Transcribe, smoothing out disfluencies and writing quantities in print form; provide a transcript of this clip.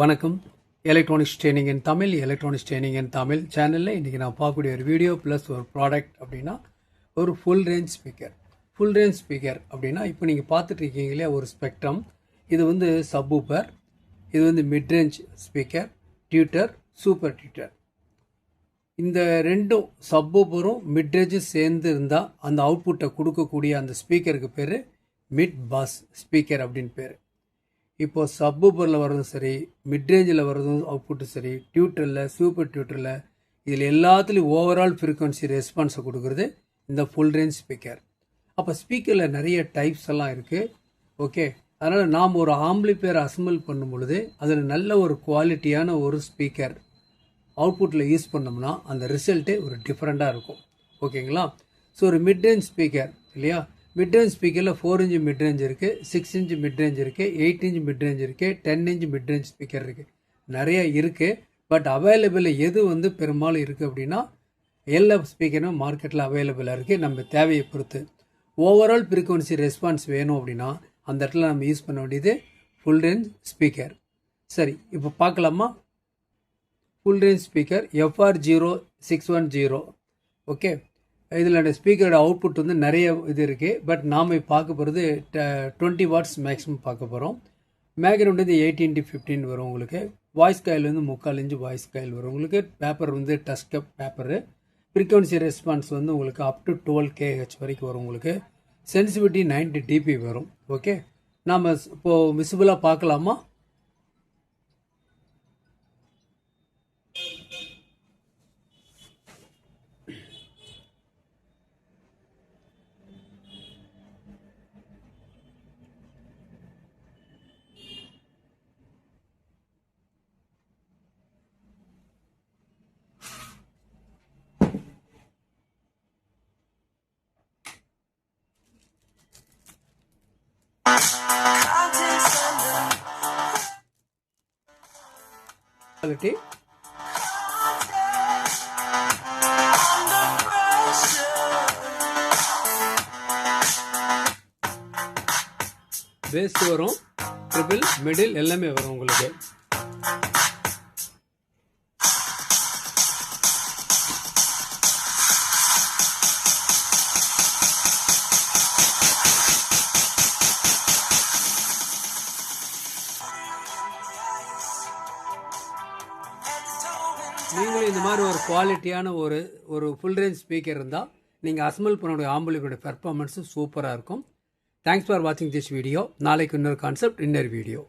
வணக்கம். Electronics training இன் Tamil, electronics training இன் தமிழ் சேனலில் இன்றைக்கி நான் பார்க்கக்கூடிய ஒரு வீடியோ ப்ளஸ் ஒரு ப்ராடக்ட் அப்படின்னா ஒரு full range speaker. Full range speaker அப்படின்னா இப்போ நீங்கள் பார்த்துட்டு இருக்கீங்களே ஒரு ஸ்பெக்ட்ரம், இது வந்து சப்வூஃபர், இது வந்து midrange speaker, tutor, super tutor. இந்த ரெண்டும் சப்வூஃபரும் மிட்ரேஞ்சும் சேர்ந்து இருந்தால் அந்த அவுட்புட்டை கொடுக்கக்கூடிய அந்த ஸ்பீக்கருக்கு பேர் மிட் பாஸ் ஸ்பீக்கர் அப்படின்னு பேர். இப்போது சப்வூஃபரில் வர்றதும் சரி, மிட்ரேஞ்சில் வர்றதும் அவுட்புட்டும் சரி, டியூட்டரில், சூப்பர் டியூட்டரில், இதில் எல்லாத்துலேயும் ஓவரால் ஃப்ரீக்வன்சி ரெஸ்பான்ஸை கொடுக்குறது இந்த ஃபுல் ரேஞ்ச் ஸ்பீக்கர். அப்போ ஸ்பீக்கரில் நிறைய டைப்ஸ் எல்லாம் இருக்குது. ஓகே, அதனால் நாம் ஒரு ஆம்பிளிஃபையர் அசம்பிள் பண்ணும் பொழுது அதில் நல்ல ஒரு குவாலிட்டியான ஒரு ஸ்பீக்கர் அவுட்புட்டில் யூஸ் பண்ணோம்னா அந்த ரிசல்ட்டே ஒரு டிஃப்ரெண்ட்டாக இருக்கும். ஓகேங்களா? ஸோ ஒரு மிட்ரேஞ்ச் ஸ்பீக்கர் இல்லையா, மிட்ரேஞ்ச் ஸ்பீக்கரில் 4 இன்ச் மிட்ரேஞ்ச் இருக்குது, 6 இன்ச் மிட்ரேஞ்ச் இருக்குது, 8 இன்ச் மிட்ரேஞ்ச் இருக்குது, 10 இன்ச் மிட்ரேஞ்ச் ஸ்பீக்கர் இருக்குது, நிறைய இருக்குது. பட் அவைலபிள் எது வந்து பெரும்பாலும் இருக்குது அப்படின்னா எல்லா ஸ்பீக்கரும் மார்க்கெட்டில் அவைலபிளாக இருக்குது. நம்ம தேவையை பொறுத்து ஓவரால் ஃப்ரீக்வன்சி ரெஸ்பான்ஸ் வேணும் அப்படின்னா அந்த இடத்துல நம்ம யூஸ் பண்ண வேண்டியது ஃபுல் ரேஞ்ச் ஸ்பீக்கர். சரி, இப்போ பார்க்கலாமா? Full range speaker FR0610. Okay, இதில் ஸ்பீக்கரோட அவுட்புட் வந்து நிறைய இது இருக்குது. பட் நாம் பார்க்க போகிறது 20 வாட்ஸ் மேக்ஸிமம் பார்க்க போகிறோம். மேக்ரவுண்ட் வந்து 8x15 வரும் உங்களுக்கு. வாய்ஸ் காயில் வந்து 3/4 இன்ச் வாய்ஸ் காயில் வரும் உங்களுக்கு. பேப்பர் வந்து டஸ்கப் பேப்பரு. ஃப்ரீக்வன்சி ரெஸ்பான்ஸ் வந்து உங்களுக்கு அப் டு 12 kHz வரைக்கும் வரும் உங்களுக்கு. சென்சிட்டிவிட்டி 90 dB வரும். ஓகே, நாம் இப்போது விசிபிளாக பார்க்கலாமா? குவாலிட்டி பேஸ் வரும், ட்ரிபிள், மிடில் எல்லாமே வரும் உங்களுக்கு. நீங்களும் இந்த மாதிரி ஒரு குவாலிட்டியான ஒரு ஃபுல் ரேஞ்ச் ஸ்பீக்கர் இருந்தால் நீங்கள் அசம்பிள் பண்ணக்கூடிய ஆம்பிளிஃபையரோட பெர்ஃபார்மன்ஸும் சூப்பராக இருக்கும். தேங்க்ஸ் ஃபார் வாட்சிங் திஸ் வீடியோ. நாளைக்கு இன்னொரு கான்செப்ட், இன்னொரு வீடியோ.